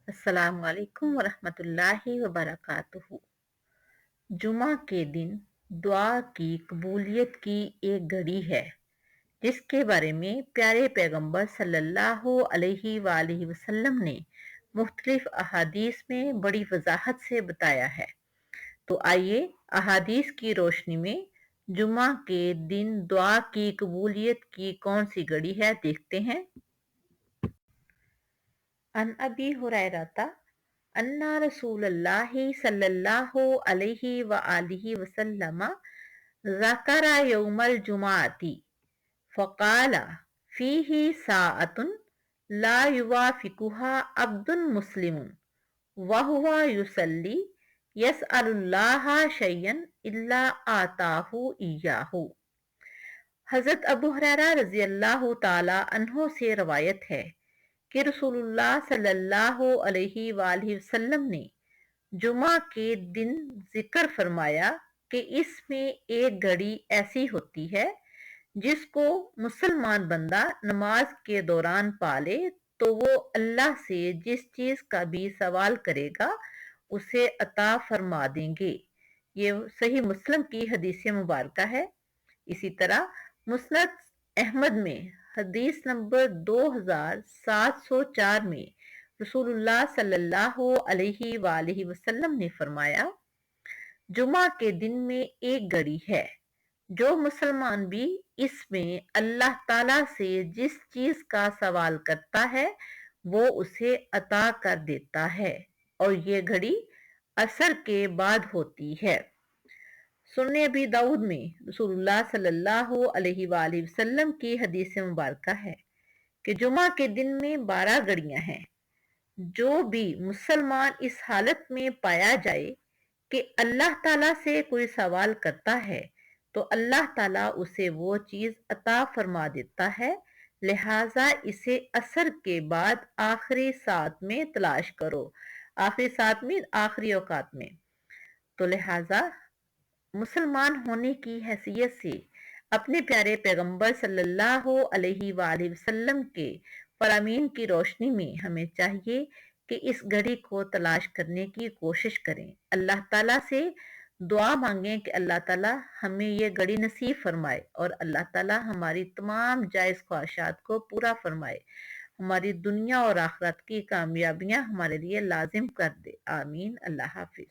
अस्सलाम वालेकुम वरहमतुल्लाहि वबरकातुहू। जुमा के दिन दुआ की कबूलियत की एक घड़ी है जिसके बारे में प्यारे पैगंबर सल्लल्लाहु अलैहि वालैहि वसल्लम ने मुख्तलिफ अहादीस में बड़ी वजाहत से बताया है। तो आइए अहादीस की रोशनी में जुमा के दिन दुआ की कबूलियत की कौन सी घड़ी है देखते हैं। अन अबी हुरैरता अन्ना रसूलल्लाहि सल्लल्लाहु अलैहि व आलिहि वसल्लम ज़करा यौमल जुमाअती फ़क़ाला फ़ीही साअतुन ला युवाफ़िकुहा अब्दुन मुस्लिमुन व हुवा युसल्ली यसअलुल्लाह शय्यन इल्ला आताहु इय्याहु। हज़रत अबू हुरैरा रज़ी अल्लाह ताला अन्हो से रवायत है कि रसूलुल्लाह सल्लल्लाहु अलैहि वसल्लम ने जुमा के दिन जिक्र फरमाया कि इसमें एक घड़ी ऐसी होती है जिसको मुसलमान बंदा नमाज के दौरान पाले तो वो अल्लाह से जिस चीज का भी सवाल करेगा उसे अता फरमा देंगे। ये सही मुस्लिम की हदीस मुबारक है। इसी तरह मुस्नद अहमद में हदीस नंबर 2704 में रसूलुल्लाह सल्लल्लाहु अलैहि वसल्लम ने फरमाया, जुमा के दिन में एक घड़ी है जो मुसलमान भी इसमें अल्लाह ताला से जिस चीज का सवाल करता है वो उसे अता कर देता है और ये घड़ी असर के बाद होती है। सुन्ने अबी दाऊद में रसूलुल्लाह सल्लल्लाहु अलैहि वसल्लम की हदीस मुबारक है कि जुमा के दिन में 12 घड़ियां हैं। जो भी मुसलमान इस हालत में पाया जाए कि अल्लाह ताला से कोई सवाल करता है तो अल्लाह ताला उसे वो चीज अता फरमा देता है। लिहाजा इसे असर के बाद आखिरी सात में तलाश करो। आखिरी सात में आखिरी औकात में। तो लिहाजा मुसलमान होने की हैसियत से अपने प्यारे पैगंबर सल्लल्लाहु अलैहि वसल्लम के फरामीन की रोशनी में हमें चाहिए कि इस घड़ी को तलाश करने की कोशिश करें। अल्लाह ताला से दुआ मांगें कि अल्लाह ताला हमें ये घड़ी नसीब फरमाए और अल्लाह ताला हमारी तमाम जायज़ ख्वाहिशात को पूरा फरमाए। हमारी दुनिया और आखिरत की कामयाबियां हमारे लिए लाजिम कर दे। आमीन। अल्लाह हाफिज।